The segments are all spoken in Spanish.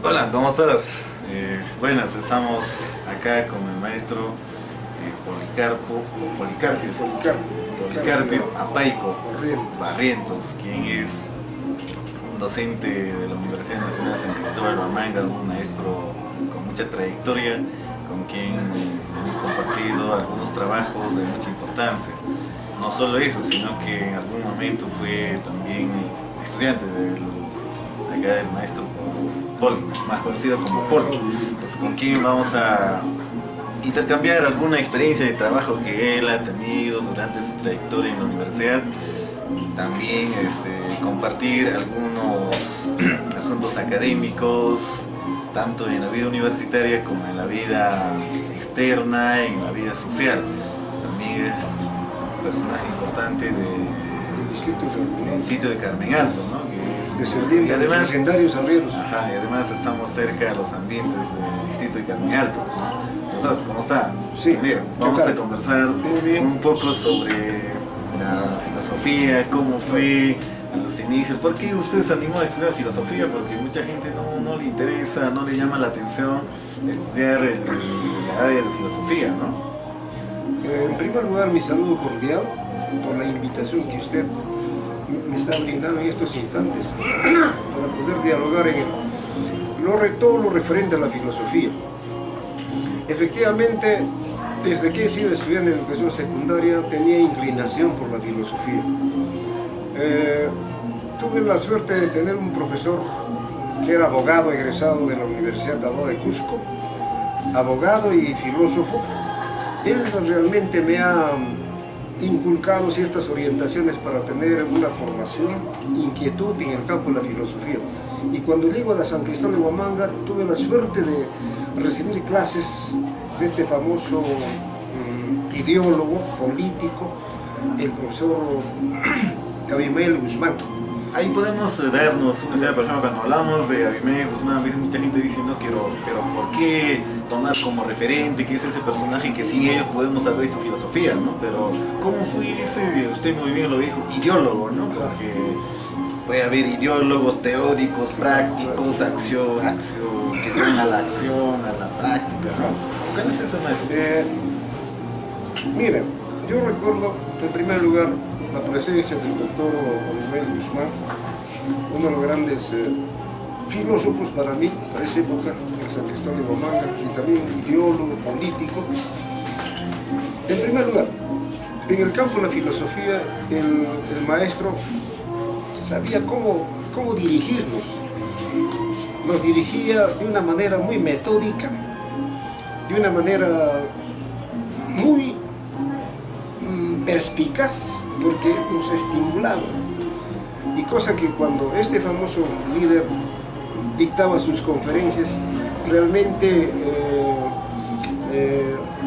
Hola, ¿cómo estás? Buenas, estamos acá con el maestro Policarpio Apaico Barrientos, quien es un docente de la Universidad Nacional de San Cristóbal de Huamanga, un maestro con mucha trayectoria, con quien hemos compartido algunos trabajos de mucha importancia. No solo eso, sino que en algún momento fue también estudiante acá del maestro Poli, más conocido como Poli. Entonces, con quien vamos a intercambiar alguna experiencia de trabajo que él ha tenido durante su trayectoria en la universidad. También compartir algunos asuntos académicos, tanto en la vida universitaria como en la vida externa, en la vida social. También es un personaje importante del distrito de Carmen Alto, ¿no? Y además, legendarios arrieros. Ajá, y además estamos cerca de los ambientes del distrito de Carmen Alto, ¿no? ¿Cómo está? Sí. Bien, vamos a conversar un poco sobre la filosofía, cómo fue a los inicios. ¿Por qué usted se animó a estudiar filosofía? Porque mucha gente no le interesa, no le llama la atención estudiar el área de filosofía, ¿no? En primer lugar, mi saludo cordial por la invitación que usted me está brindando en estos instantes para poder dialogar en todo lo referente a la filosofía. Efectivamente, desde que he sido estudiante de educación secundaria tenía inclinación por la filosofía. Tuve la suerte de tener un profesor que era abogado egresado de la Universidad de Cusco, abogado y filósofo. Él realmente me ha inculcado ciertas orientaciones para tener una formación, inquietud en el campo de la filosofía. Y cuando llego a la San Cristóbal de Huamanga, tuve la suerte de recibir clases de este famoso ideólogo político, el profesor Abimael Guzmán. Ahí podemos darnos una idea, por ejemplo, cuando hablamos de Abimael Guzmán, mucha gente dice, no quiero, pero ¿por qué tomar como referente que es ese personaje que sin ellos podemos haber visto filosofía, ¿no? Pero ¿cómo fue ese? Usted muy bien lo dijo, ideólogo, ¿no? Porque puede haber ideólogos teóricos, prácticos, que llevan a la acción, a la práctica, ¿no? ¿Cuál es ese maestro? Mira, yo recuerdo en primer lugar la presencia del doctor Abimael Guzmán, uno de los grandes filósofos para mí, para esa época, en San Cristóbal de Huamanga, y también ideólogo, político. En primer lugar, en el campo de la filosofía, el maestro sabía cómo dirigirnos. Nos dirigía de una manera muy metódica, de una manera muy perspicaz, porque nos estimulaba. Y cosa que cuando este famoso líder dictaba sus conferencias, realmente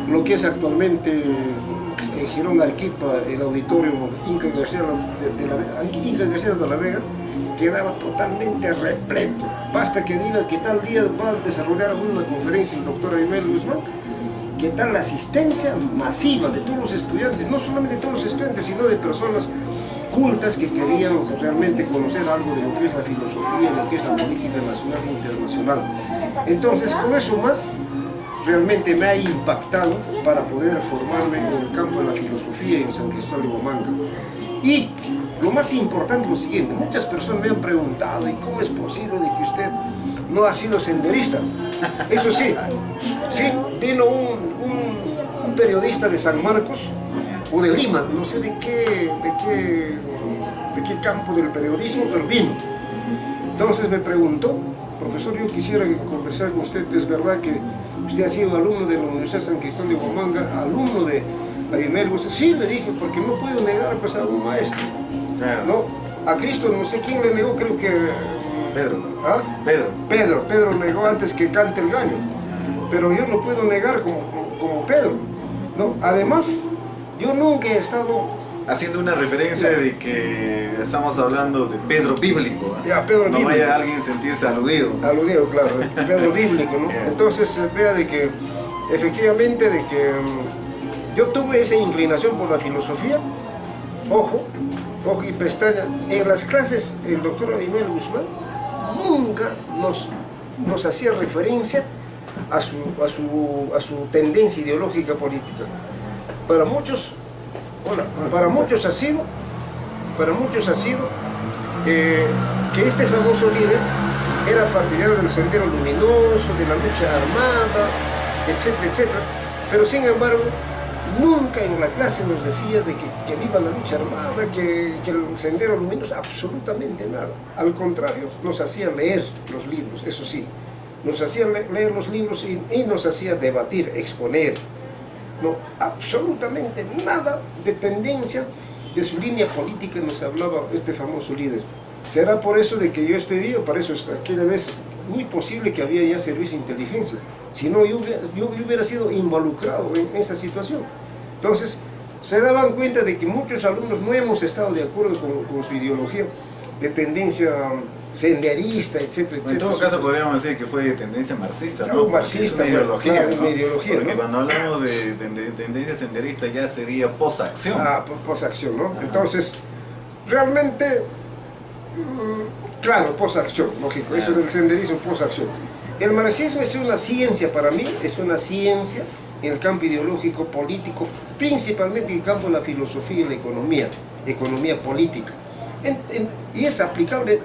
lo que es actualmente en Girón Arequipa, el auditorio Inca García de la Vega, quedaba totalmente repleto. Basta que diga que tal día va a desarrollar una conferencia el doctor Abimael Guzmán, que tal la asistencia masiva de todos los estudiantes, no solamente de todos los estudiantes, sino de personas cultas que querían realmente conocer algo de lo que es la filosofía, de lo que es la política nacional e internacional. Entonces, con eso más, realmente me ha impactado para poder formarme en el campo de la filosofía en San Cristóbal de Huamanga. Y lo más importante es lo siguiente: muchas personas me han preguntado, ¿y cómo es posible de que usted no ha sido senderista? Eso sí, vino un periodista de San Marcos o de Lima, no sé de qué campo del periodismo, pero vino. Entonces me preguntó: profesor, yo quisiera conversar con usted, ¿es verdad que usted ha sido alumno de la Universidad San Cristóbal de Huamanga, alumno de Abimael Guzmán? Sí, le dije, porque no puedo negar pues, a un maestro. Claro. ¿No? A Cristo no sé quién le negó, creo que Pedro. ¿Ah? Pedro negó antes que cante el gallo, pero yo no puedo negar como Pedro, ¿no? Además, yo nunca he estado haciendo una referencia de que estamos hablando de Pedro bíblico, ¿eh? Ya, Pedro no bíblico. vaya alguien a sentirse aludido. Aludido, claro, Pedro bíblico, ¿no? Entonces vea de que efectivamente de que yo tuve esa inclinación por la filosofía. Ojo y pestaña, en las clases el doctor Abimael Guzmán nunca nos nos hacía referencia a su tendencia ideológica política. Para muchos, bueno, para muchos ha sido que este famoso líder era partidario del Sendero Luminoso, de la lucha armada, etcétera, etcétera. Pero sin embargo, nunca en la clase nos decía de que viva la lucha armada, que el Sendero Luminoso, absolutamente nada. Al contrario, nos hacía leer los libros, eso sí. Nos hacía leer los libros y nos hacía debatir, exponer. No, absolutamente nada de tendencia de su línea política nos hablaba este famoso líder. Será por eso de que yo estoy vivo, para eso aquella vez muy posible que había ya servicio de inteligencia. Si no, yo hubiera sido involucrado en esa situación. Entonces, se daban cuenta de que muchos alumnos no hemos estado de acuerdo con su ideología de tendencia senderista, etcétera, etcétera. En todo caso podríamos decir que fue de tendencia marxista, claro, ¿no? Marxista, es una ideología, claro, ¿no? una ideología, porque ¿no? cuando hablamos de tendencia senderista ya sería posacción. Ah, posacción, ¿no? Ajá. Entonces, realmente, claro, posacción, lógico, claro. Eso del senderismo, posacción. El marxismo es una ciencia para mí, es una ciencia en el campo ideológico, político, principalmente en el campo de la filosofía y la economía política. Y es aplicable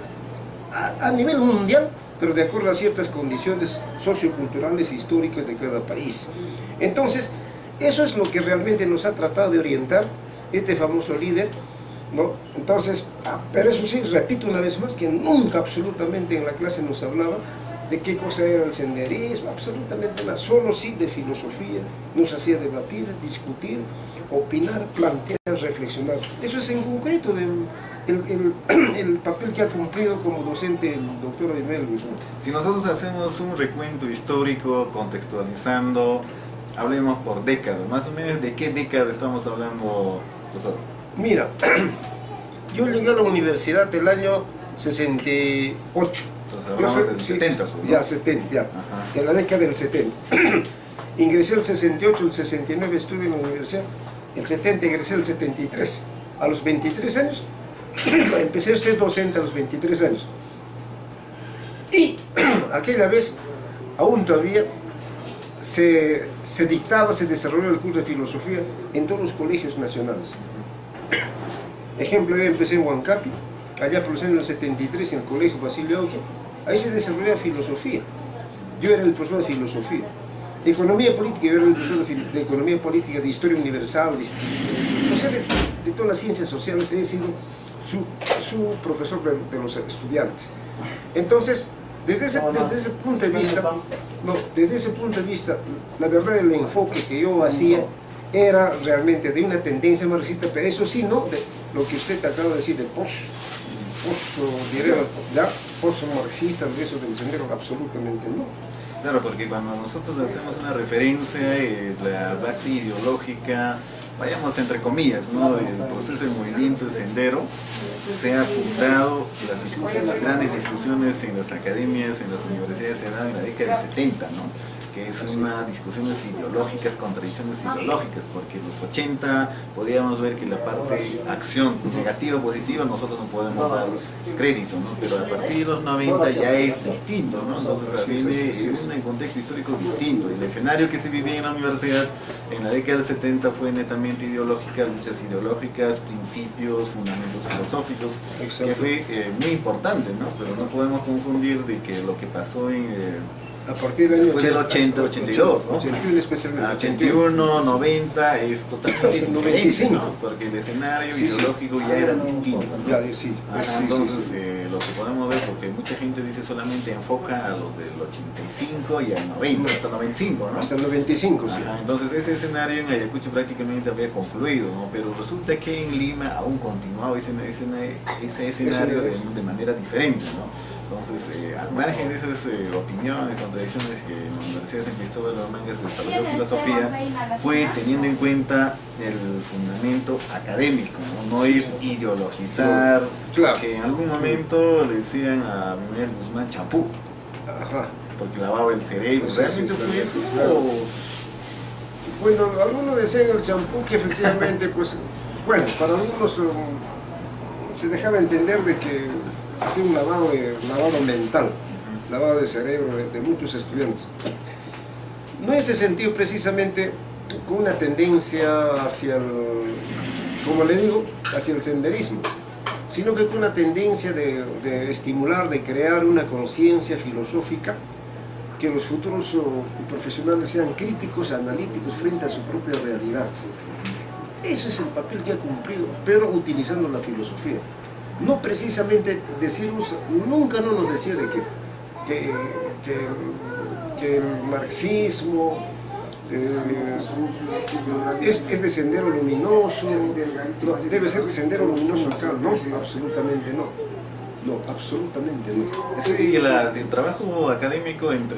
a nivel mundial, pero de acuerdo a ciertas condiciones socioculturales e históricas de cada país. Entonces, eso es lo que realmente nos ha tratado de orientar este famoso líder, ¿no? Entonces, pero eso sí, repito una vez más, que nunca absolutamente en la clase nos hablaba de qué cosa era el senderismo, absolutamente nada, solo sí de filosofía, nos hacía debatir, discutir, opinar, plantear, reflexionar. Eso es en concreto el papel que ha cumplido como docente el doctor Abimael Guzmán. Si nosotros hacemos un recuento histórico, contextualizando, hablemos por décadas, más o menos, ¿de qué década estamos hablando, profesor? Mira, yo llegué a la universidad el año 68. Entonces hablamos del 70, ¿no? Ya, 70, ya, de la década del 70. Ingresé el 68, el 69 estuve en la universidad, el 70 ingresé el 73. A los 23 años, empecé a ser docente a los 23 años. Y aquella vez, aún todavía, se desarrolló el curso de filosofía en todos los colegios nacionales. Ejemplo, yo empecé en Huancapi, allá por los años 73 en el colegio Basilio Auge, ahí se desarrollaba filosofía. Yo era el profesor de filosofía. Economía política, yo era el profesor de economía política, de historia universal, o sea, de todas las ciencias sociales, he sido su profesor de los estudiantes. Entonces, desde ese punto de vista, la verdad el enfoque que yo hacía era realmente de una tendencia marxista, pero eso sí, no de lo que usted acaba de decir, de post-marxista, de eso del sendero, absolutamente no. Claro, porque cuando nosotros hacemos una referencia a la base ideológica, vayamos entre comillas, ¿no? El proceso de movimiento de sendero se ha fundado, las grandes discusiones en las academias, en las universidades se han dado en la década del 70, ¿no? Que es unas discusiones ideológicas, contradicciones ideológicas, porque en los 80 podríamos ver que la parte acción negativa o positiva nosotros no podemos dar crédito, ¿no? Pero a partir de los 90 ya es distinto, ¿no? Entonces viene un contexto histórico distinto. El escenario que se vivía en la universidad en la década del 70 fue netamente ideológica, luchas ideológicas, principios, fundamentos filosóficos, que fue muy importante, ¿no? Pero no podemos confundir de que lo que pasó a partir del año 80, 82, ¿no? 81 especialmente. 81, 90 es totalmente diferente, 95, ¿no? Porque el escenario ideológico ya era distinto, ¿no? Ya, sí. Entonces, lo que podemos ver, porque mucha gente dice solamente enfoca a los del 85 y al 90, hasta el 95, ¿no? Hasta el 95, sí. Entonces, ese escenario en Ayacucho prácticamente había concluido, ¿no? Pero resulta que en Lima aún continuaba ese escenario de manera diferente, ¿no? Entonces, al margen de esas opiniones, contradicciones que en la Universidad de San Cristóbal de Huamanga se desarrolló filosofía, fue teniendo en cuenta el fundamento académico, no es ideologizar, claro. Que en algún momento le decían a Abimael Guzmán champú, porque lavaba el cerebro, ¿realmente fue eso? Claro. Bueno, algunos decían el champú que efectivamente, pues, bueno, para algunos se dejaba entender de que hacía un lavado mental. lavado de cerebro de muchos estudiantes. No en ese sentido precisamente con una tendencia hacia el, como le digo, hacia el senderismo, sino que con una tendencia de estimular, de crear una conciencia filosófica, que los futuros profesionales sean críticos, analíticos frente a su propia realidad. Eso es el papel que ha cumplido, pero utilizando la filosofía. No precisamente decimos, nunca no nos decía de que el marxismo es de sendero luminoso, no, debe ser sendero luminoso acá, no, absolutamente no. No, absolutamente no. Sí, y el trabajo académico en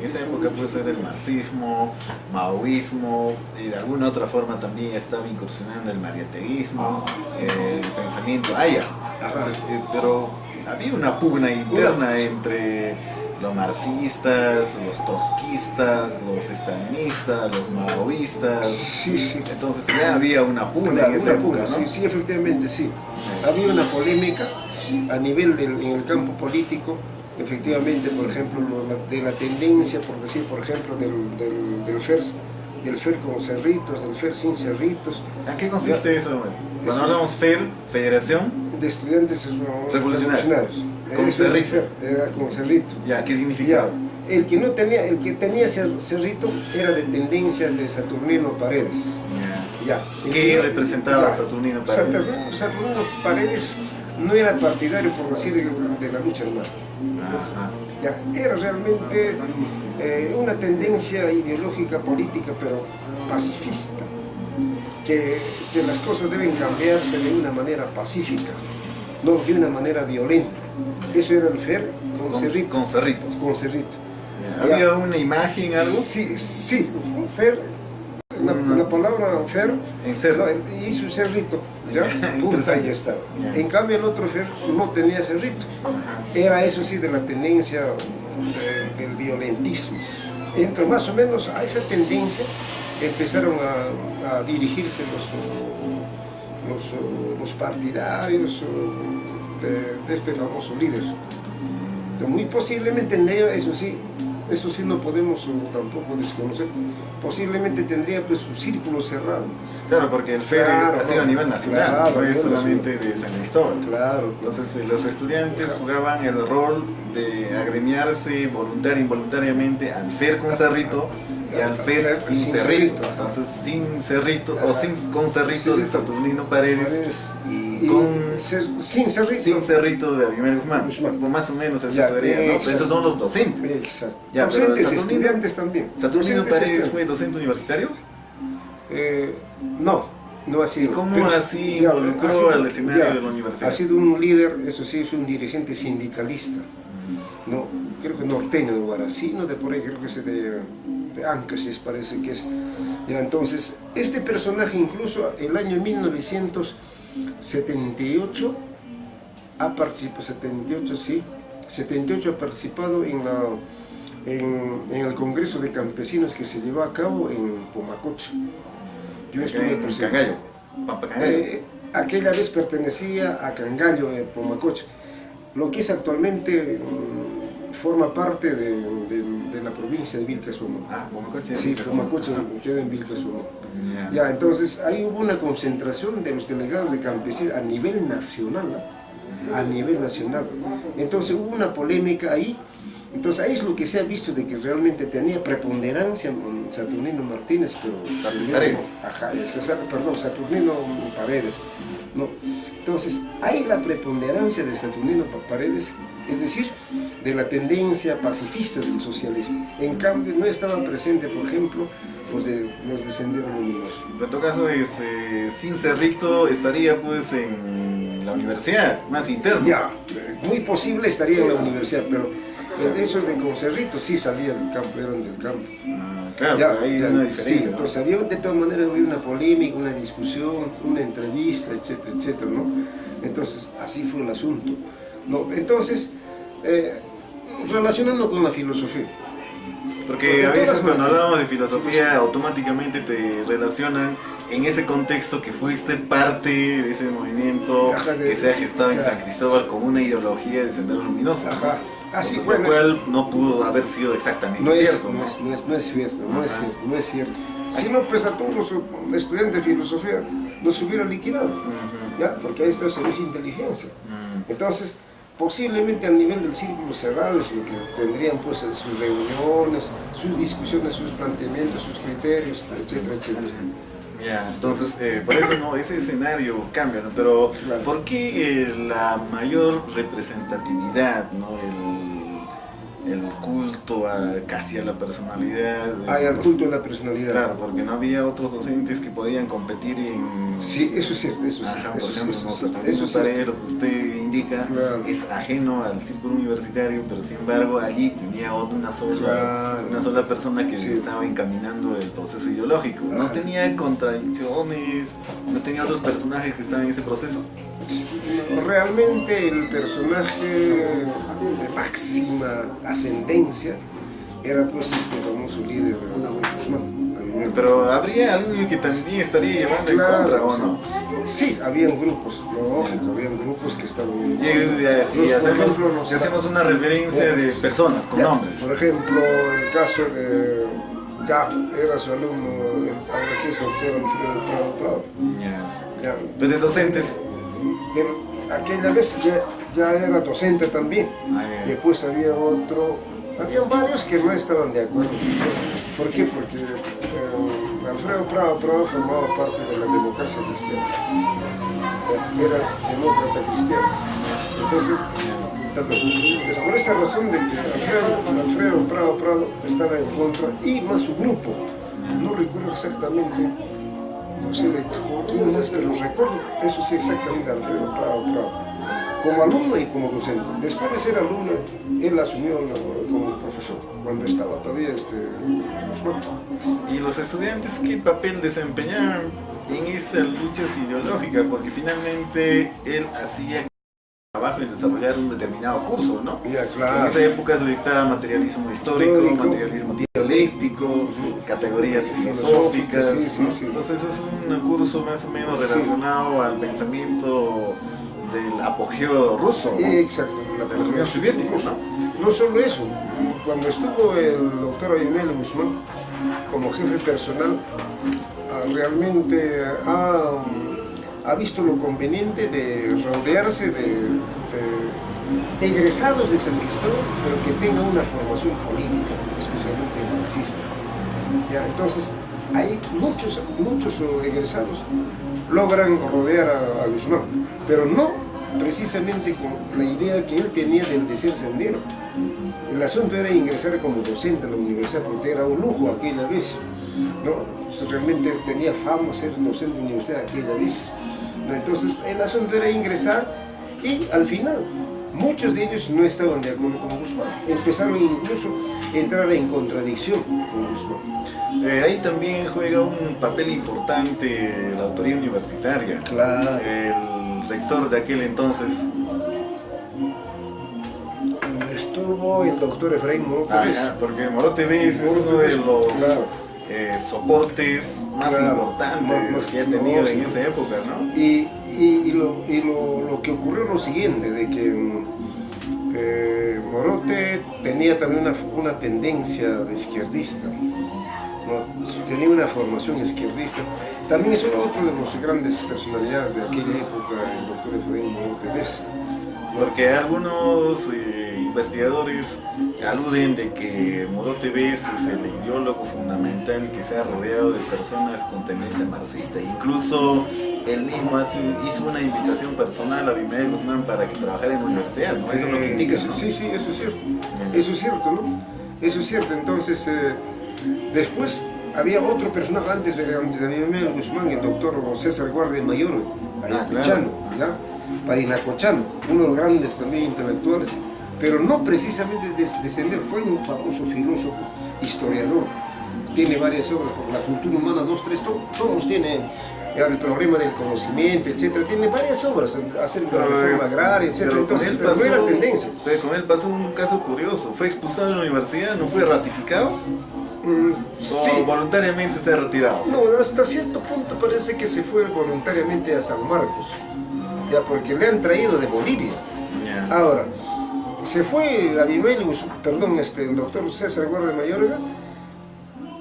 esa época puede ser el marxismo, maoísmo, y de alguna otra forma también estaba incursionando el mariateísmo, el pensamiento haya. Entonces, pero había una pugna interna entre los marxistas, los tosquistas, los estalinistas, los maoístas. Sí, sí. Entonces ya había una pugna, Claro, en esa una época, pugna, ¿no? sí, sí, efectivamente, sí. Había una polémica a nivel en el campo político, efectivamente, por ejemplo, de la tendencia, por decir, por ejemplo, del FER con cerritos, del FER sin cerritos. ¿A qué consiste eso? Cuando Eso. hablamos FER, Federación De estudiantes Revolucionarios. Con Eso era el cerrito. FER, era con cerrito. Ya, ¿qué Ya, significa? el que tenía cerrito era de tendencia de Saturnino Paredes. Ya. El ¿Qué que no- representaba ya, Saturnino Paredes? Saturnino Paredes no era partidario, por decir, de la lucha armada. Ajá. Ya, era realmente una tendencia ideológica, política, pero pacifista, que las cosas deben cambiarse de una manera pacífica, no de una manera violenta. Eso era el FER con cerrito. Con cerritos. Con cerrito. Ya. ¿Había una imagen, algo? Sí, sí, un FER. La palabra FER En cerro. no, hizo un cerrito, ¿ya? Ya, Punta, interesante. ahí estaba. Ya. En cambio el otro FER no tenía cerrito. Ajá. Era eso sí de la tendencia del violentismo. Entonces más o menos a esa tendencia empezaron a dirigirse los partidarios de este famoso líder. Entonces, muy posiblemente tendría, eso sí no podemos tampoco desconocer, posiblemente tendría pues su círculo cerrado. Claro, porque el FER Claro, ha sido a nivel nacional, claro, no a es nivel solamente de San Cristóbal. Claro. Entonces los estudiantes jugaban el rol de agremiarse voluntario e involuntariamente al FER con cerrito y al FER sin cerrito. Entonces sin cerrito o con cerrito de Saturnino Paredes y con sin cerrito. sin cerrito de Abimael Guzmán. Guzmán. O más o menos eso Ya, sería, ¿no? Pero exacto. esos son los docentes. Exacto. Ya, pero Docentes, Saturnino- estudiantes también. ¿Saturnino Docentes, Paredes estudiantes. fue docente universitario? No ha sido. ¿Y cómo pero así ya, involucró ha sido- al escenario ya, de la universidad? Ha sido un líder, eso sí, es un dirigente sindicalista. No, creo que norteño de Guaracino, de por ahí creo que es de Ancasis, parece que es. Ya, entonces, este personaje incluso el año 1978 ha participado, 78 sí, 78 ha participado en el Congreso de Campesinos que se llevó a cabo en Pomacocha. Yo estuve En presente. Cangallo, Pampa Cangallo. Aquella vez pertenecía a Cangallo, Pomacocha. Lo que es actualmente forma parte de la provincia de Vilcashumo. Pomacocha. Sí, Pomacocha queda en Vilcashumo. Ya. Ya, entonces ahí hubo una concentración de los delegados de campesinos a nivel nacional, ¿no? A nivel nacional. Entonces hubo una polémica ahí. Entonces ahí es lo que se ha visto de que realmente tenía preponderancia Saturnino Martínez, pero Paredes. Ajá, Saturnino Paredes. No. Entonces hay la preponderancia de Saturnino Paredes, es decir, de la tendencia pacifista del socialismo. En cambio no estaban presentes, por ejemplo, los de Sendero Luminoso. En todo caso, sin cerrito estaría pues en la universidad, más interno. Ya, muy posible estaría en la universidad, pero eso de con cerrito sí salía del campo, eran del campo. Claro, Ya, pero hay ya, una sí, diferencia, ¿no? entonces había de todas maneras había una polémica, una discusión, una entrevista, etcétera, etcétera, ¿no? Entonces así fue el asunto. No, entonces, relacionando con la filosofía. Porque a veces todas cuando maneras- hablamos de filosofía automáticamente te relacionan en ese contexto que fuiste parte de ese movimiento Ajá, que se ha gestado en ya. San Cristóbal con una ideología de Sendero Luminoso. Ajá. Así, Lo bueno, cual no pudo haber sido exactamente no es, cierto, no ¿no? es, no es, no es cierto, no es Ajá. cierto, no es cierto. Si no, pues a todos los estudiantes de filosofía los hubiera liquidado, Ujú. ¿ya? Porque ahí está el servicio de inteligencia. Mm. Entonces, posiblemente a nivel del círculo cerrado es lo que tendrían pues sus reuniones, sus discusiones, sus planteamientos, sus criterios, etcétera, etcétera. Ya, entonces, por eso no, ese escenario cambia, ¿no? Pero Claro. ¿por qué la mayor representatividad, ¿no? El culto casi a la personalidad? Hay al culto de la personalidad. Claro, porque no había otros docentes que podían competir en... Sí, eso es cierto, eso es Ajá, cierto, por eso ejemplo, es no, cierto, también eso es su cierto. tarea, lo que usted indica, Claro. es ajeno al círculo universitario, pero sin embargo allí tenía Claro. una sola persona que Sí. estaba encaminando el proceso ideológico. No Ajá. tenía contradicciones, no tenía otros personajes que estaban en ese proceso. Realmente el personaje de máxima ascendencia era pues este famoso líder Guzmán. Pero habría alguien que también estaría llevando en contra, ¿o no? Sí, habían grupos, lógico, habían grupos que estaban en Y contra. si hacemos una referencia de personas con Ya, nombres. por ejemplo, el caso de, ya era su alumno, ahora que es doctor Alfredo Prado. Ya. Ya, Pero de docentes. pero aquella vez ya era docente también. Después había habían varios que no estaban de acuerdo. ¿Por qué? Porque Alfredo Prado formaba parte de la democracia cristiana. Era demócrata cristiano. Entonces, por esa razón de que Alfredo Prado estaba en contra y más su grupo. No recuerdo exactamente, no sé de quién más, pero recuerdo, eso sí, exactamente Alfredo Prado. Como alumno y como docente. Después de ser alumno, él asumió como profesor, cuando estaba todavía Guzmán. ¿Y los estudiantes qué papel desempeñaban en esas luchas ideológicas? Porque finalmente él hacía trabajo en desarrollar un determinado curso, ¿no? Ya, claro. En esa época se dictaba materialismo histórico, materialismo dialéctico, categorías filosóficas, sí, ¿no? sí. Entonces es un curso más o menos relacionado al pensamiento del apogeo ruso, ¿no? Exacto, De la Unión Soviética, ¿no? No solo eso, cuando estuvo el doctor Ayumel Guzmán como jefe personal, realmente ha visto lo conveniente de rodearse de egresados de San Cristóbal, pero que tengan una formación política, especialmente marxista. ¿Ya? Entonces, hay muchos egresados logran rodear a Guzmán, pero no precisamente con la idea que él tenía de ser sendero. El asunto era ingresar como docente a la universidad, porque era un lujo aquella vez, ¿no? O sea, realmente tenía fama ser docente de la universidad aquella vez, ¿no? Entonces el asunto era ingresar y al final muchos de ellos no estaban de acuerdo con Guzmán, empezaron incluso a entrar en contradicción con Guzmán. Ahí también juega un papel importante la autoría universitaria. Claro. El rector de aquel entonces. Estuvo el doctor Efraín Morote. Porque Morote Vez es uno de los soportes más importantes más que ha tenido en esa época, ¿no? Y lo que ocurrió es lo siguiente, de que Morote tenía también una tendencia de izquierdista, ¿no? Tenía una formación izquierdista. También es otro de los grandes personalidades de aquella época, el doctor Efraín Morote Vez. Porque algunos investigadores aluden de que Morote Vez es el ideólogo fundamental que se ha rodeado de personas con tendencia marxista. Incluso él mismo hizo una invitación personal a Abimael Guzmán para que trabajara en la universidad, ¿no? Eso es lo que indica, ¿no? Sí, eso es cierto. Eso es cierto, ¿no? Eso es cierto. Entonces, después había otro personaje antes de Abimael Guzmán, el doctor César Guardia Mayor, ayacuchano, ¿ya? Parinacochano, uno de los grandes también intelectuales, pero no precisamente descender, fue un famoso filósofo, historiador, tiene varias obras, por la cultura humana 2, 3, todos tienen el problema del conocimiento, etcétera, tiene varias obras, acerca de la reforma agraria, etcétera, entonces, pero no era tendencia. Pero con él pasó un caso curioso, fue expulsado de la universidad, no fue ratificado. Sí. O voluntariamente se ha retirado. No, hasta cierto punto parece que se fue voluntariamente a San Marcos, ya porque le han traído de Bolivia. Yeah. Ahora, se fue el doctor César Guardia Mayorga,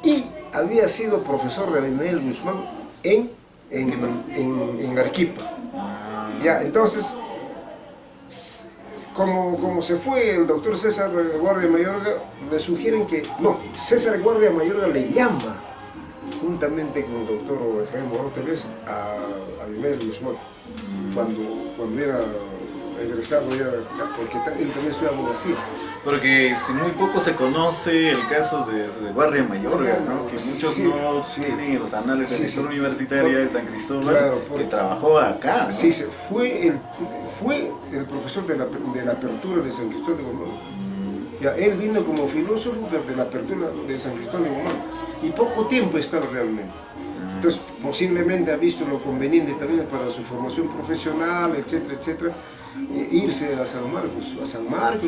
y había sido profesor de Abimael Guzmán en Arequipa. Ya, entonces, como se fue el doctor César Guardia Mayorga, le sugieren que, no, César Guardia Mayorga le llama, juntamente con el doctor Efraín Morón Tevez, a Abimael Guzmán, cuando era egresado, porque él también estudiaba abogacía. Porque si muy poco se conoce el caso de Guardia Mayorga, ¿no? Que muchos sí, no sí. tienen los anales de la historia sí. universitaria de San Cristóbal, Claro, que trabajó acá, ¿no? Sí, fue el profesor de la apertura de San Cristóbal de Gomón. Ya, él vino como filósofo de la apertura de San Cristóbal de Gomón, y poco tiempo estaba realmente. Entonces, posiblemente ha visto lo conveniente también para su formación profesional, etcétera, etcétera, irse a San Marcos,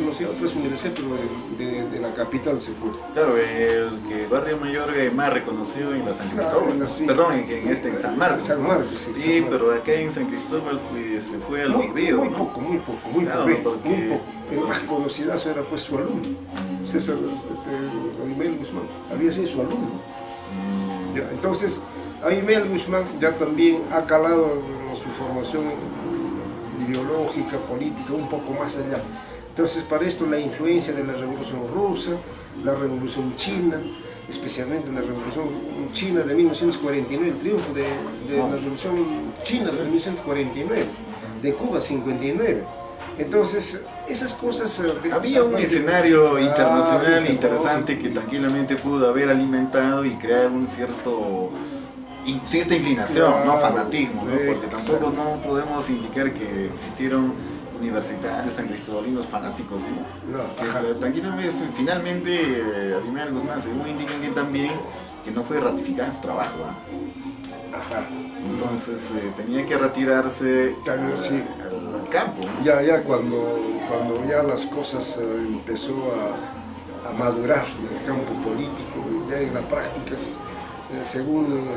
no sé, a otras universidades, pero de la capital se fue. Claro, el que Guardia Mayorga es más reconocido en la San Cristóbal, Claro, sí. perdón, en San Marcos. San Marcos, sí. Sí, San Marcos. pero acá en San Cristóbal se fue al olvido, muy ¿no? poco, muy Claro, poco. porque- El más conocidazo era pues su alumno, César Abimael Guzmán, había sido su alumno. Ya, entonces, Abimael Guzmán ya también ha calado en su formación ideológica, política, un poco más allá. Entonces, para esto la influencia de la Revolución Rusa, la Revolución China, especialmente la Revolución China de 1949, el triunfo de la Revolución China de 1949, de Cuba 59. Entonces, esas cosas... Había un escenario internacional interesante que tranquilamente pudo haber alimentado y crear un cierta inclinación, Claro, no fanatismo, ¿no? Porque tampoco exacto. no podemos indicar que existieron universitarios sancristobalinos fanáticos, ¿sí? No, Que ajá. tranquilamente, finalmente, Abimael Guzmán, según indican que también, que no fue ratificado en su trabajo, ¿no? Ajá. Entonces tenía que retirarse También, sí. al campo, ¿no? Ya cuando ya las cosas empezó a madurar en el campo político, ya en la práctica, según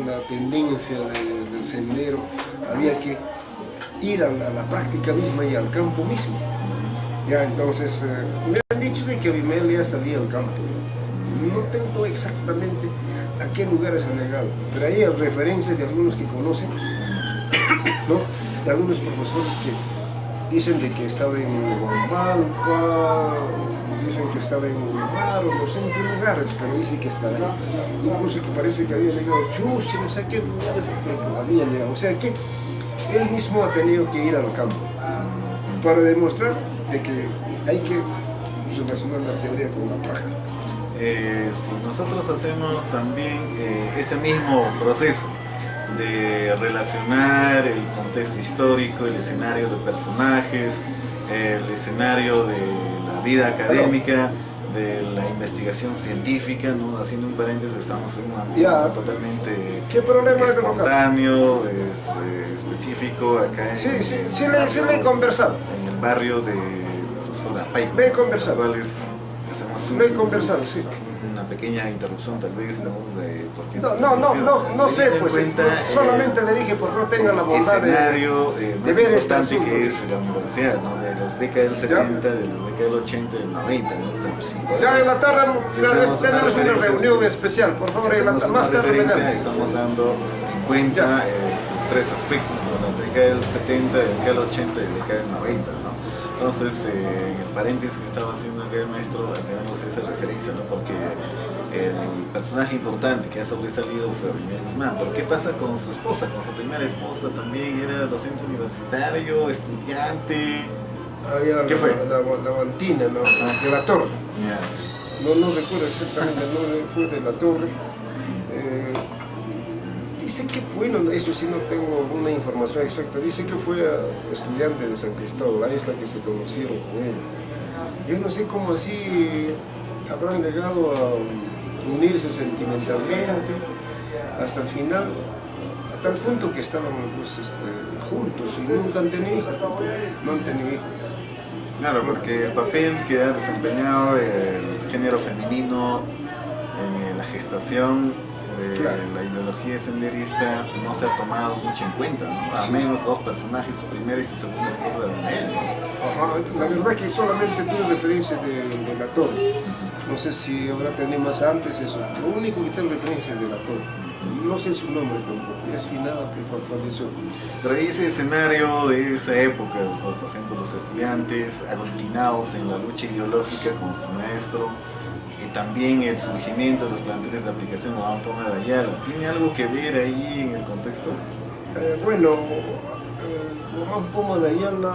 la tendencia del sendero, había que ir a la práctica misma y al campo mismo. Ya, entonces, me han dicho de que Abimael ya salía al campo. No tengo exactamente a qué lugares ha llegado, pero hay referencias de algunos que conocen, ¿no? De algunos profesores que dicen de que estaba en Huambalpa, dicen que estaba en Uruguay, no sé en qué lugares, pero dicen que estaba ahí. Incluso que parece que había llegado a Chuchi, no sé qué lugares había llegado. O sea que él mismo ha tenido que ir al campo para demostrar de que hay que relacionar la teoría con la práctica. Si nosotros hacemos también ese mismo proceso de relacionar el contexto histórico, el escenario de personajes, el escenario de la vida académica, de la investigación científica, ¿no? Haciendo un paréntesis, estamos en un ambiente totalmente ¿Qué problema hay con espontáneo, específico, acá Sí, le he conversado. en el barrio de profesora Paipa, Le he conversado. los cuales hacemos Lo he conversado, sí. una pequeña interrupción tal vez, ¿no? Porque No sé, teniendo en pues cuenta, solamente le dije, por favor, tenga la el bondad escenario de más ver este importante asunto. que es la universidad, ¿no? De los décadas del 70, de los décadas del 80, del 90, ¿no? O sea, pues, Ya en la tarde si hacemos tenemos una referencia- reunión especial, por favor, si en la hacemos más una tarde referencia, veremos. estamos dando en cuenta tres aspectos, ¿no? La década del 70, la década del 80 y la década del 90, ¿no? Entonces, en el paréntesis que estaba haciendo acá el maestro, hacemos esa referencia, ¿no? Porque el personaje importante que ha sobresalido fue Abimael Guzmán. Pero ¿qué pasa con su esposa? Con su primera esposa también era docente universitario, estudiante. ¿Qué fue? La Bantina, ¿no? De la Torre. Ya. No recuerdo exactamente el nombre, fue de la Torre. Dice que fue, eso sí no tengo una información exacta, dice que fue estudiante de San Cristóbal, ahí es la que se conocieron con ella. Yo no sé cómo así habrán llegado a unirse sentimentalmente hasta el final, a tal punto que estaban pues, juntos y nunca han tenido hijos, no han tenido hijos. Claro, porque el papel que ha desempeñado el género femenino en la gestación de Claro. la ideología senderista no se ha tomado mucho en cuenta, ¿no? Al Sí. menos dos personajes, su primera y su segunda esposa de él, ¿no? Ajá, la verdad que solamente tuve referencia de la torre. No sé si habrá tenido más antes eso. Lo único que tengo referencia es de la torre. No sé su nombre tampoco. Es finada que falleció. Pero ahí ese escenario de esa época, o sea, por ejemplo, los estudiantes aglutinados en la lucha ideológica con su maestro, y también el surgimiento de los planteles de aplicación de Juan Poma de Ayala, ¿tiene algo que ver ahí en el contexto? Bueno, Juan Poma de Ayala,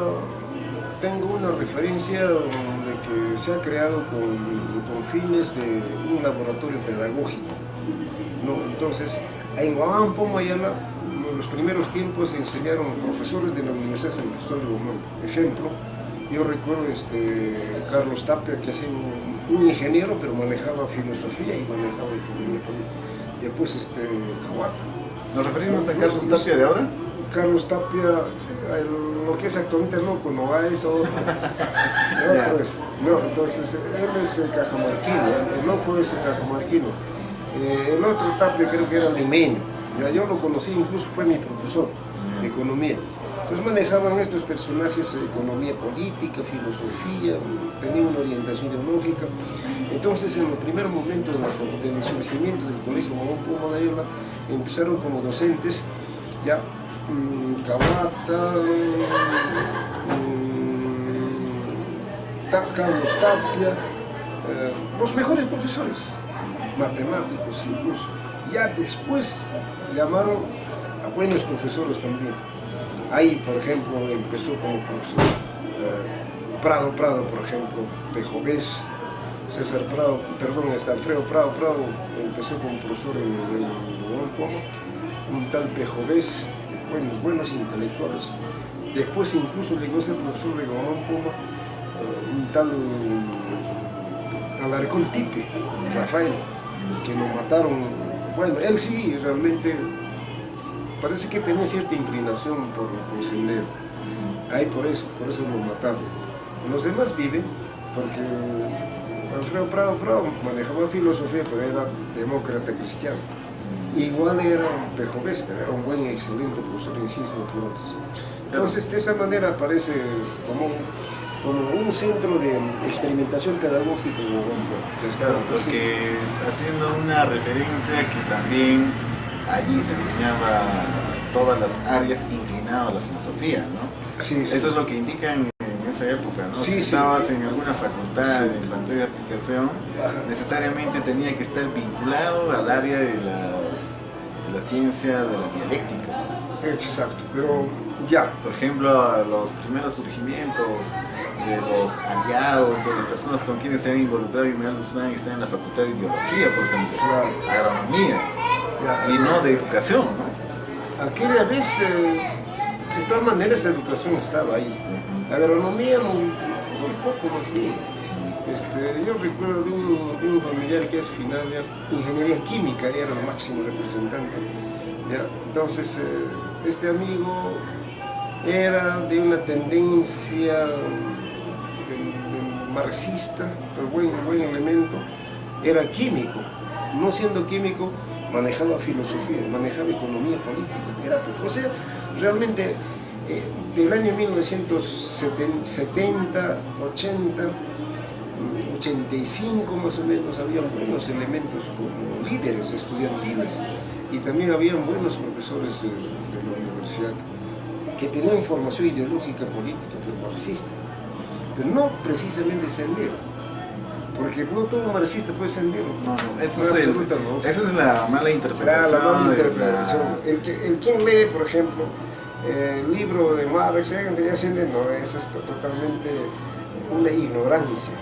tengo una referencia de que se ha creado con fines de un laboratorio pedagógico, ¿no? Entonces, en Juan Poma de Ayala, en los primeros tiempos enseñaron profesores de la Universidad de San Cristóbal de Gomón. Ejemplo, yo recuerdo Carlos Tapia, que hacía un ingeniero, pero manejaba filosofía y manejaba economía política. Después Kawata. ¿Nos referimos a Carlos Tapia de ahora? Carlos Tapia, lo que es actualmente el loco, no va eso otro. El otro es. No, entonces él es el cajamarquino, el loco es el cajamarquino. El otro Tapia creo que era limeño. Ya yo lo conocí, incluso fue mi profesor de economía. Entonces manejaban estos personajes economía política, filosofía, tenían una orientación ideológica. Entonces en los primeros momentos del surgimiento del colegio Juan Poma de Ayala, empezaron como docentes ya Kawata, Carlos Tapia, los mejores profesores, matemáticos incluso. Ya después llamaron a buenos profesores también. Ahí, por ejemplo, empezó como profesor Prado, por ejemplo, Pejovés, César Prado, perdón, Alfredo Prado, empezó como profesor en Juan Poma, un tal Pejovés, buenos intelectuales. Después incluso llegó a ser profesor de Juan Poma, un tal Alarcón Tipe, Rafael, que lo mataron. Bueno, él sí realmente parece que tenía cierta inclinación por sendero. Ahí por eso lo mataron. Los demás viven porque Alfredo Prado manejaba filosofía, pero era demócrata cristiano. Igual era Pejovés, pero era un buen, excelente profesor en ciencias naturales. Entonces, de esa manera aparece como un centro de experimentación pedagógica. Claro, porque haciendo una referencia que también allí se enseñaba todas las áreas inclinadas a la filosofía, ¿no? Sí. Eso es lo que indican en esa época, ¿no? Sí, si estabas en alguna facultad, en plantel de aplicación, necesariamente tenía que estar vinculado al área de la ciencia de la dialéctica. Exacto, pero ya. Por ejemplo, a los primeros surgimientos de los aliados o las personas con quienes se han involucrado Guimarães Guzmán están en la facultad de biología, por ejemplo, Claro. agronomía, Ya. y no de educación, ¿no? Aquella vez, de todas maneras, la educación estaba ahí. La agronomía muy poco más bien. Yo recuerdo de un familiar que es final de ingeniería química, era el máximo representante. ¿Ya? Entonces, este amigo era de una tendencia de marxista, pero buen elemento, era químico. No siendo químico, manejaba filosofía, manejaba economía política. O sea, realmente del año 1970, 80, 85 más o menos, había buenos elementos como líderes estudiantiles y también habían buenos profesores de la universidad que tenían formación ideológica política, pero marxista, pero no precisamente sendero. Porque no todo marxista puede sendero. No, esa es la mala interpretación. La mala interpretación. El quien lee, por ejemplo, el libro de Marx, no, eso es totalmente una ignorancia,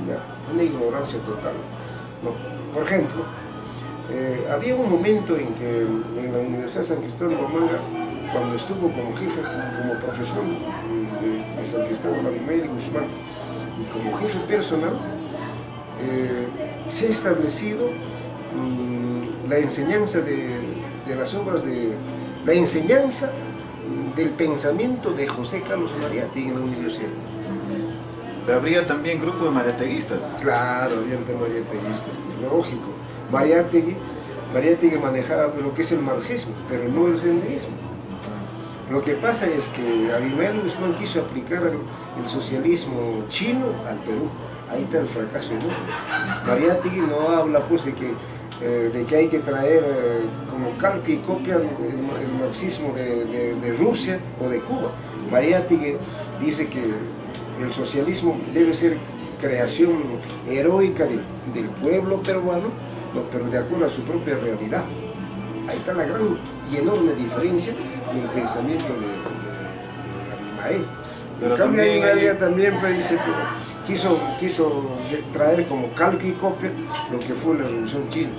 ¿ya? Una ignorancia total. No. Por ejemplo, había un momento en que en la Universidad de San Cristóbal de Huamanga, cuando estuvo como jefe, como profesor de San Cristóbal de Guzmán y como jefe personal, se ha establecido la enseñanza de las obras la enseñanza del pensamiento de José Carlos Mariátegui en la universidad. Pero habría también grupo de mariateguistas. Claro, había de mariateguistas, lógico. Mariátegui Mariátegui manejaba lo que es el marxismo, pero no el senderismo. Lo que pasa es que Abimael Guzmán quiso aplicar el socialismo chino al Perú. Ahí está el fracaso enorme. Mariátegui no habla pues de que hay que traer como calca y copia el marxismo de Rusia o de Cuba. Mariátegui dice que el socialismo debe ser creación heroica del pueblo peruano, no, pero de acuerdo a su propia realidad. Ahí está la gran y enorme diferencia en el pensamiento de Abimael. En cambio, Abimael también pues, dice, quiso traer como calca y copia lo que fue la Revolución China.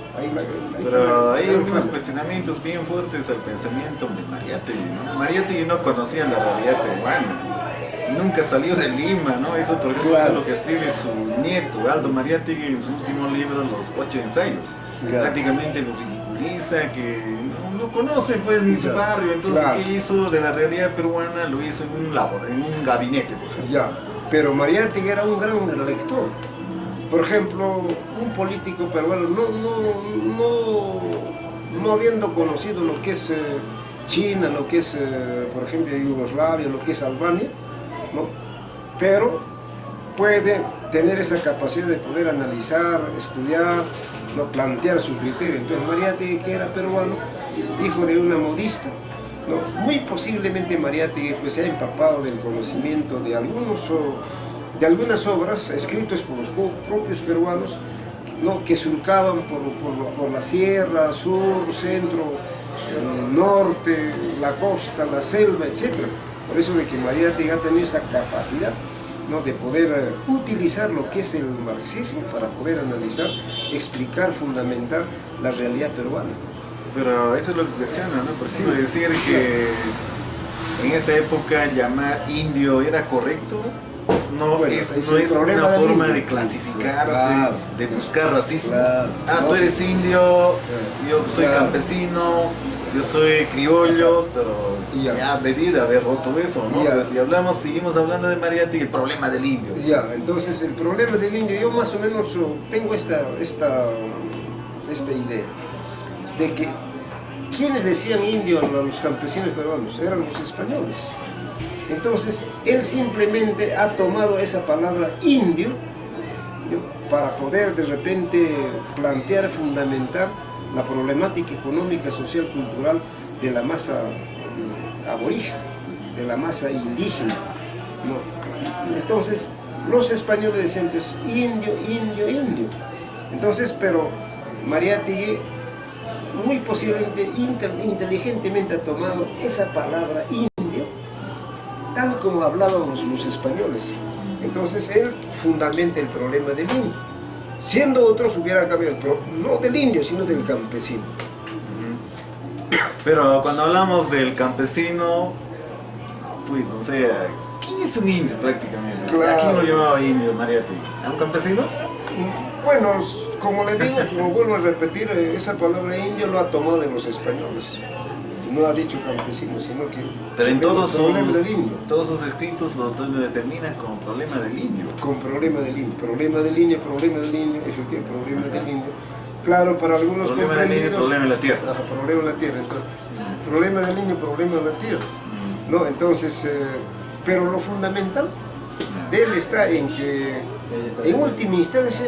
Pero hay unos cuestionamientos bien fuertes al pensamiento de Mariátegui, ¿no? Mariátegui no conocía la realidad peruana. Nunca salió de Lima, ¿no? Eso, por ejemplo, es lo que escribe su nieto, Aldo Mariátegui, en su último libro, Los 8 ensayos. Prácticamente lo ridiculiza, que no conoce pues ni su barrio, entonces ¿qué hizo de la realidad peruana? Lo hizo en un gabinete, por ejemplo. Ya, pero Mariátegui era un gran lector. Por ejemplo, un político peruano, no habiendo conocido lo que es China, lo que es, por ejemplo, Yugoslavia, lo que es Albania, ¿no? Pero puede tener esa capacidad de poder analizar, estudiar, ¿no? Plantear su criterio. Entonces Mariátegui, que era peruano, hijo de una modista, ¿no? Muy posiblemente Mariátegui pues, se ha empapado del conocimiento de algunas obras escritas por los propios peruanos, ¿no? Que surcaban por la sierra, sur, centro, norte, la costa, la selva, etc. Por eso de que Mariátegui ha tenido esa capacidad, ¿no? De poder utilizar lo que es el marxismo para poder analizar, explicar, fundamentar la realidad peruana. Pero eso es lo que cuestiona, ¿no? Por ejemplo, decir que en esa época llamar indio era correcto, no es una forma de clasificarse, de buscar racismo. Tú eres indio, yo soy campesino, yo soy criollo, pero ya debiera haber roto eso, ¿no? Pero si seguimos hablando de Mariátegui, el problema del indio. Ya, entonces el problema del indio, yo más o menos tengo esta idea, de que quienes decían indio a los campesinos peruanos eran los españoles. Entonces, él simplemente ha tomado esa palabra indio, ¿no? Para poder de repente plantear, fundamentar la problemática económica, social, cultural de la masa aborigen, de la masa indígena, ¿no? Entonces, los españoles decían, pues, indio, indio, indio. Entonces, pero Mariátegui muy posiblemente, inteligentemente ha tomado esa palabra indio, tal como hablábamos los españoles. Entonces él fundamenta el problema del indio. Siendo otros hubiera cambiado, pero no del indio, sino del campesino. Pero cuando hablamos del campesino, pues no sé, ¿quién es un indio prácticamente? ¿A quién lo llamaba indio Mariátegui? ¿A un campesino? Bueno, como le digo, como vuelvo a repetir, esa palabra indio lo ha tomado de los españoles. No ha dicho campesino, sino que... Pero en todos sus escritos lo determinan como problema del indio. Con problema del indio, problema del indio, efectivamente, problema del indio. Claro, para algunos problema del indio, problema de la tierra. Problema de la tierra, entonces. Problema del indio, problema de la tierra. ¿No? Entonces, pero lo fundamental de él está en que, en última instancia,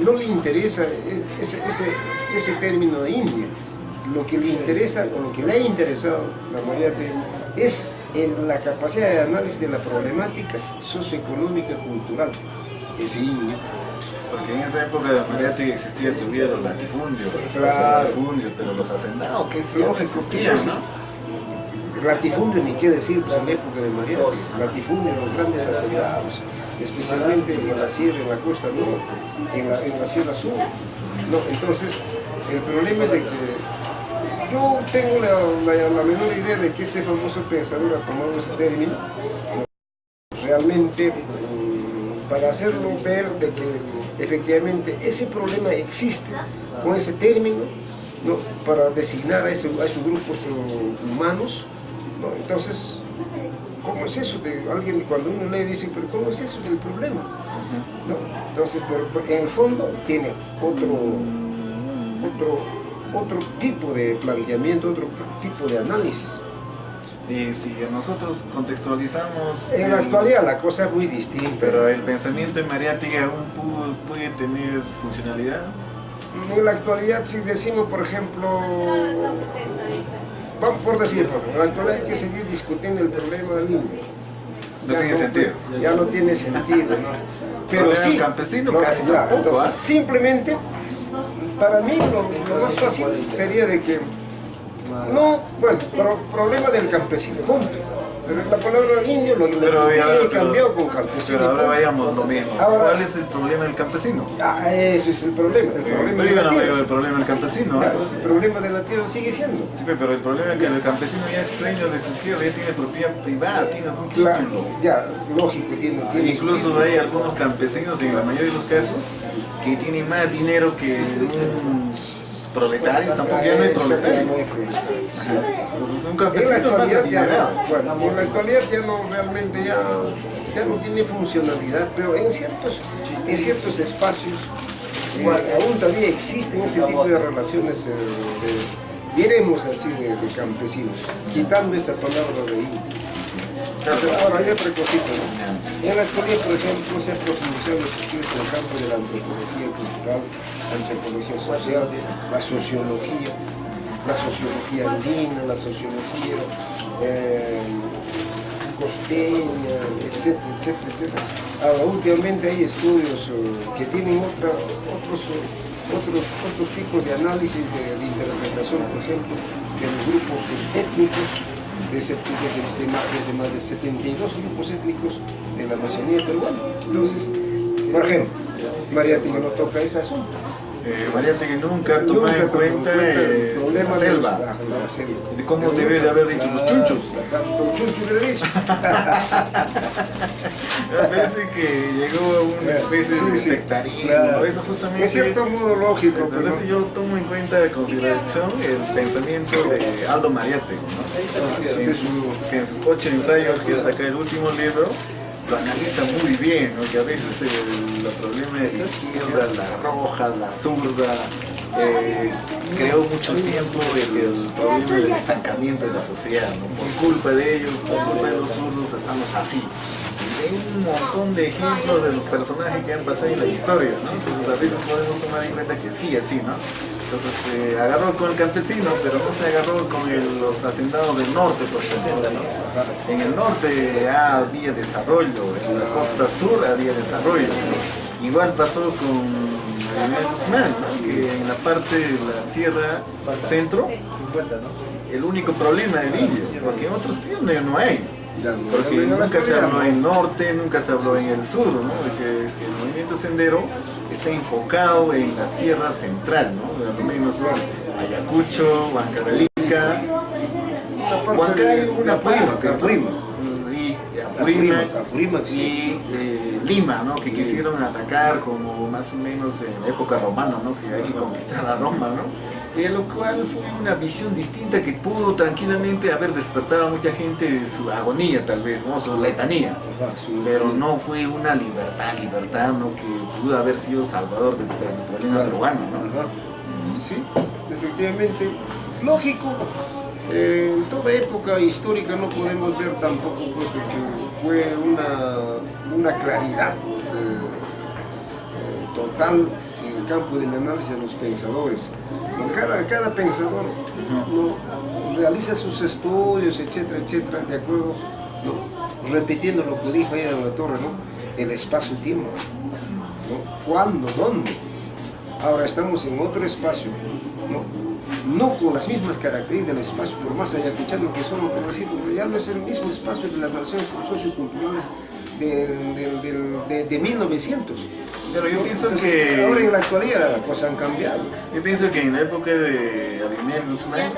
no le interesa ese término de indio. Lo que le interesa, o lo que le ha interesado la Mariátegui, es en la capacidad de análisis de la problemática socioeconómica cultural de ese indio. Porque en esa época de Mariátegui existía todavía los latifundios, pero los hacendados, que sí, no existían, ¿no? Latifundio ni qué decir, pues, en la época de Mariátegui, latifundio, los grandes hacendados, especialmente en la sierra, en la costa norte, en la sierra sur. No, entonces, el problema es de que yo tengo la menor idea de que este famoso pensador ha tomado ese término realmente para hacerlo ver de que efectivamente ese problema existe con ese término, ¿no? Para designar a esos grupos humanos, ¿no? Entonces, ¿cómo es eso? Alguien cuando uno lee dice, pero ¿cómo es eso del problema? ¿No? Entonces, pero en el fondo tiene otro tipo de planteamiento, otro tipo de análisis. Y si nosotros contextualizamos... En la actualidad la cosa es muy distinta. Pero el pensamiento en Mariátegui aún puede tener funcionalidad. En la actualidad, si decimos, por ejemplo, vamos por decir, en la actualidad hay que seguir discutiendo el problema del indio. No tiene sentido. Ya no tiene sentido, ¿no? Pero Problema sí, campesino no, casi ya, tampoco, entonces, simplemente, para mí lo más fácil sería de que, no, bueno, problema del campesino, punto. Pero la palabra indio lo que cambió con campesino. Pero ahora vayamos lo mismo. Ahora, ¿cuál es el problema del campesino? Ah, eso es el problema. El problema Pero yo de la no veo tierra. el problema del campesino. Ya, el problema de la tierra sigue siendo. Sí, pero el problema es que el campesino ya es dueño de su tierra, ya tiene propiedad privada, tiene un Claro, título. ya, lógico, tiene Incluso hay algunos campesinos, en la mayoría de los casos, que tienen más dinero que un proletario, tampoco ya no es proletario. Entonces un campesino más adinerado. Bueno, en la actualidad ya no realmente ya no tiene funcionalidad, pero en ciertos espacios aún también existen ese tipo de relaciones, diremos así, de campesinos, quitando esa palabra de indio. Ahora hay otra cosita, ¿no? En la actualidad, por ejemplo, se ha profundizado los estudios en el campo de la antropología cultural, antropología social, la sociología andina, la sociología costeña, etcétera, etcétera, etcétera. Ahora, últimamente hay estudios que tienen otros tipos de análisis de interpretación, por ejemplo, de los grupos étnicos, de más de 72 grupos étnicos de la Amazonía peruana. Entonces, por ejemplo, Mariátegui no toca ese asunto. Mariátegui nunca toma en cuenta el problema de la selva, de cómo debe de haber dicho los chunchos. Los chunchos de dicho. Me parece que llegó a una especie de sectarismo, claro. Eso justamente. En cierto modo lógico. Por eso yo tomo en cuenta de consideración el pensamiento de Aldo Mariátegui, ¿no? En sus 8 ensayos que saca el último libro, lo analiza muy bien, ¿no? Que a veces los problemas de la izquierda, la roja, la zurda, creó mucho tiempo el problema del estancamiento de la sociedad, ¿no? Por culpa de ellos, por culpa de los zurdos, estamos así. Hay un montón de ejemplos de los personajes que han pasado en la historia, ¿no? Entonces a veces podemos tomar en cuenta que sí, así, ¿no? Entonces agarró con el campesino, pero no se agarró con los hacendados del norte, por ejemplo, ¿no? En el norte había desarrollo, en la costa sur había desarrollo, ¿no? Igual pasó con Miguel Guzmán, ¿no? Que en la parte de la sierra centro, el único problema del indio, porque en otros tierras no hay. Porque nunca se habló en el norte, nunca se habló en el sur, ¿no? Porque es que el movimiento sendero está enfocado en la sierra central, ¿no? Al menos Ayacucho, Huancavelica, Huancayo, Apurímac y Lima, ¿no? Que quisieron atacar como más o menos en la época romana, ¿no? Que hay que conquistar a Roma, ¿no? Lo cual fue una visión distinta que pudo tranquilamente haber despertado a mucha gente de su agonía, tal vez, ¿no? Su letanía, pero no fue una libertad, ¿no? Que pudo haber sido salvador del problema peruano, ¿no? Sí, efectivamente, lógico. En toda época histórica no podemos ver tampoco pues, que fue una claridad total en el campo del análisis de los pensadores. Cada pensador ¿no? realiza sus estudios, etcétera, etcétera, de acuerdo, ¿no? Repitiendo lo que dijo ella de la Torre, ¿no? El espacio-tiempo, ¿no? ¿Cuándo? ¿Dónde? Ahora estamos en otro espacio, no con las mismas características del espacio, por más ayacuchano que somos, por decir, ya no es el mismo espacio de las relaciones socioculturales de 1900. Pero yo pienso Entonces, que... ahora en la actualidad las cosas han cambiado. Yo pienso que en la época de Abinel Guzmán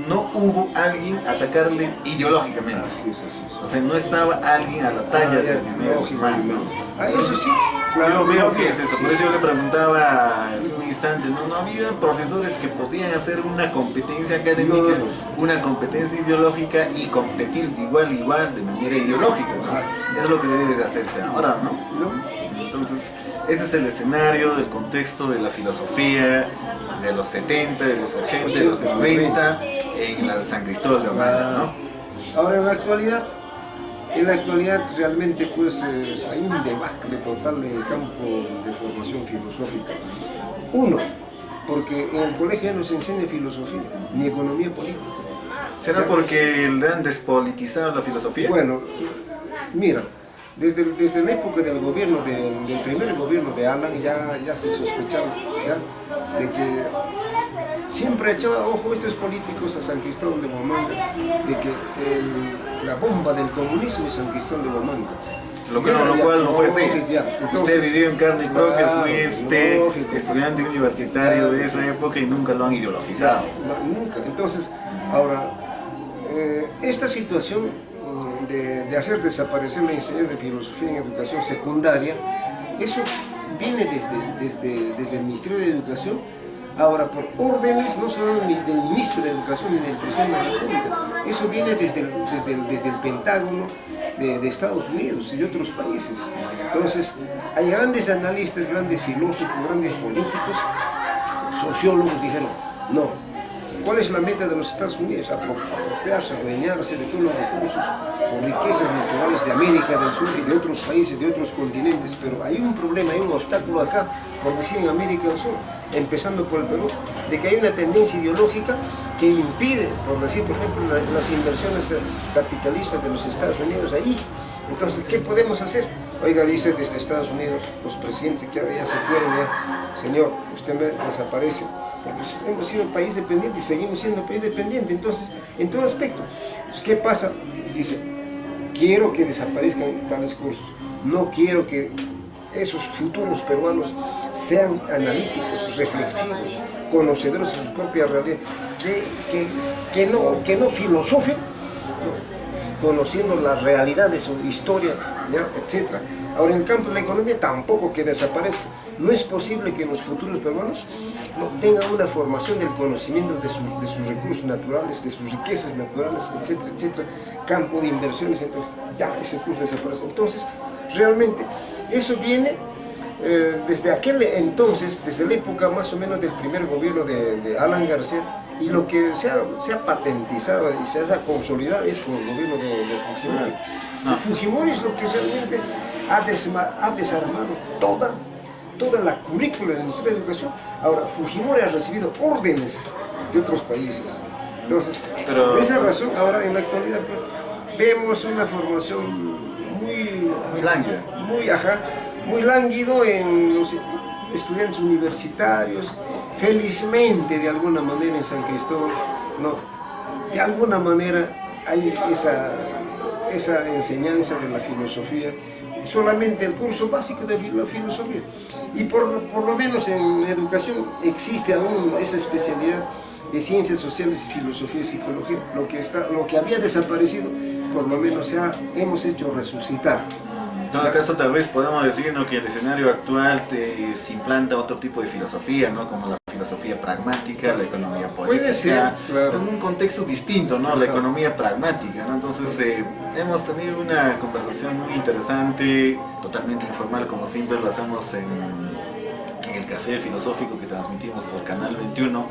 no hubo alguien a atacarle ideológicamente. Así es. O sea, no estaba alguien a la talla de Abinel Guzmán, ¿no? Eso sí. Claro, yo veo que es eso, por eso yo le preguntaba hace un instante, no había profesores que podían hacer una competencia académica, una competencia ideológica y competir de igual a igual de manera ideológica, ¿no? Eso es lo que debe de hacerse ahora, ¿no? Entonces, ese es el escenario, el contexto de la filosofía de los 70, de los 80, de los 90 en la San Cristóbal de Huamanga, ¿no? Ahora en la actualidad realmente pues hay un debacle total en el campo de formación filosófica. Uno, porque en el colegio ya no se enseña filosofía, ni economía política. ¿Será porque le han despolitizado la filosofía? Bueno, mira, desde la época del gobierno, del primer gobierno de Alan, ya se sospechaba ¿ya? De que siempre echaba ojo estos políticos a San Cristóbal de Huamanga, de que la bomba del comunismo es San Cristóbal de Huamanga. Lo cual no fue así. Entonces, usted vivió en carne y propia, fue lógico. estudiante universitario de esa época y nunca lo han ideologizado. Nunca. Entonces, ahora, esta situación de hacer desaparecer la enseñanza de filosofía en educación secundaria, eso viene desde el Ministerio de Educación, ahora por órdenes no solo del Ministro de Educación ni del Presidente de la República, eso viene desde el Pentágono de Estados Unidos y de otros países. Entonces, hay grandes analistas, grandes filósofos, grandes políticos, sociólogos dijeron, no. ¿Cuál es la meta de los Estados Unidos? Apropiarse, adueñarse de todos los recursos o riquezas naturales de América del Sur y de otros países, de otros continentes. Pero hay un problema, hay un obstáculo acá, por decir en América del Sur, empezando por el Perú, de que hay una tendencia ideológica que impide, por decir, por ejemplo, las inversiones capitalistas de los Estados Unidos ahí. Entonces, ¿qué podemos hacer? Oiga, dice desde Estados Unidos, los presidentes que ya se fueron, ya, señor, usted me desaparece. Porque hemos sido un país dependiente y seguimos siendo un país dependiente, entonces, en todo aspecto. Pues, ¿qué pasa? Dice, quiero que desaparezcan tales cursos, no quiero que esos futuros peruanos sean analíticos, reflexivos, conocedores de su propia realidad, que no filosofen, ¿no? Conociendo la realidad de su historia, ¿ya? Etc. Ahora, en el campo de la economía tampoco que desaparezca. No es posible que los futuros peruanos no tengan una formación del conocimiento de sus recursos naturales, de sus riquezas naturales, etcétera, etcétera, campo de inversiones, entonces ya ese curso desaparece. Entonces, realmente, eso viene desde aquel entonces, desde la época más o menos del primer gobierno de Alan García, y lo que se ha patentizado y se ha consolidado es con el gobierno de Fujimori. Fujimori es lo que realmente ha desarmado toda la currícula del Ministerio de Educación. Ahora, Fujimori ha recibido órdenes de otros países. Entonces, por esa razón, ahora en la actualidad vemos una formación muy lánguida. Muy lánguido en los estudiantes universitarios. Felizmente, de alguna manera en San Cristóbal, no, de alguna manera hay esa enseñanza de la filosofía, solamente el curso básico de la filosofía. Y por lo menos en la educación existe aún esa especialidad de ciencias sociales, filosofía y psicología, lo que había desaparecido, por lo menos hemos hecho resucitar. En todo caso, tal vez podemos decir, ¿no?, que el escenario actual se implanta otro tipo de filosofía, ¿no?, como la filosofía pragmática, la economía política. Puede ser, claro. En un contexto distinto, ¿no?, la economía pragmática, ¿no? Entonces, hemos tenido una conversación muy interesante, totalmente informal, como siempre lo hacemos en el Café Filosófico que transmitimos por Canal 21,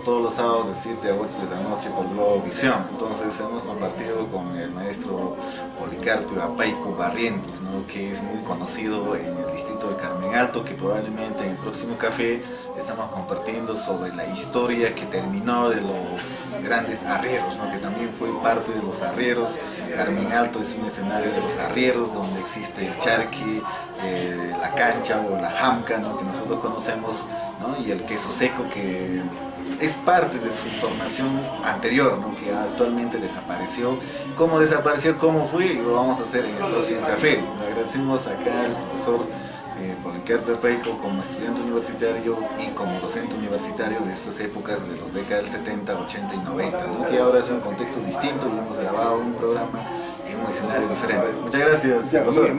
todos los sábados de 7 a 8 de la noche por Globovisión. Entonces hemos compartido con el maestro Policarpio Apaico Barrientos, ¿no?, que es muy conocido en el distrito de Carmen Alto, que probablemente en el próximo café estamos compartiendo sobre la historia que terminó de los grandes arrieros, ¿no?, que también fue parte de los arrieros. Carmen Alto es un escenario de los arrieros donde existe el charqui, la cancha o la jamca, ¿no?, que nosotros conocemos, ¿no?, y el queso seco, que es parte de su formación anterior, ¿no?, que actualmente desapareció. ¿Cómo desapareció? ¿Cómo fue? Lo vamos a hacer en el próximo café. Le agradecemos acá al profesor Policarpio Apaico como estudiante universitario y como docente universitario de estas épocas de los décadas del 70, 80 y 90, ¿no?, que ahora es un contexto distinto y hemos grabado un programa en un escenario diferente. Muchas gracias, profesor.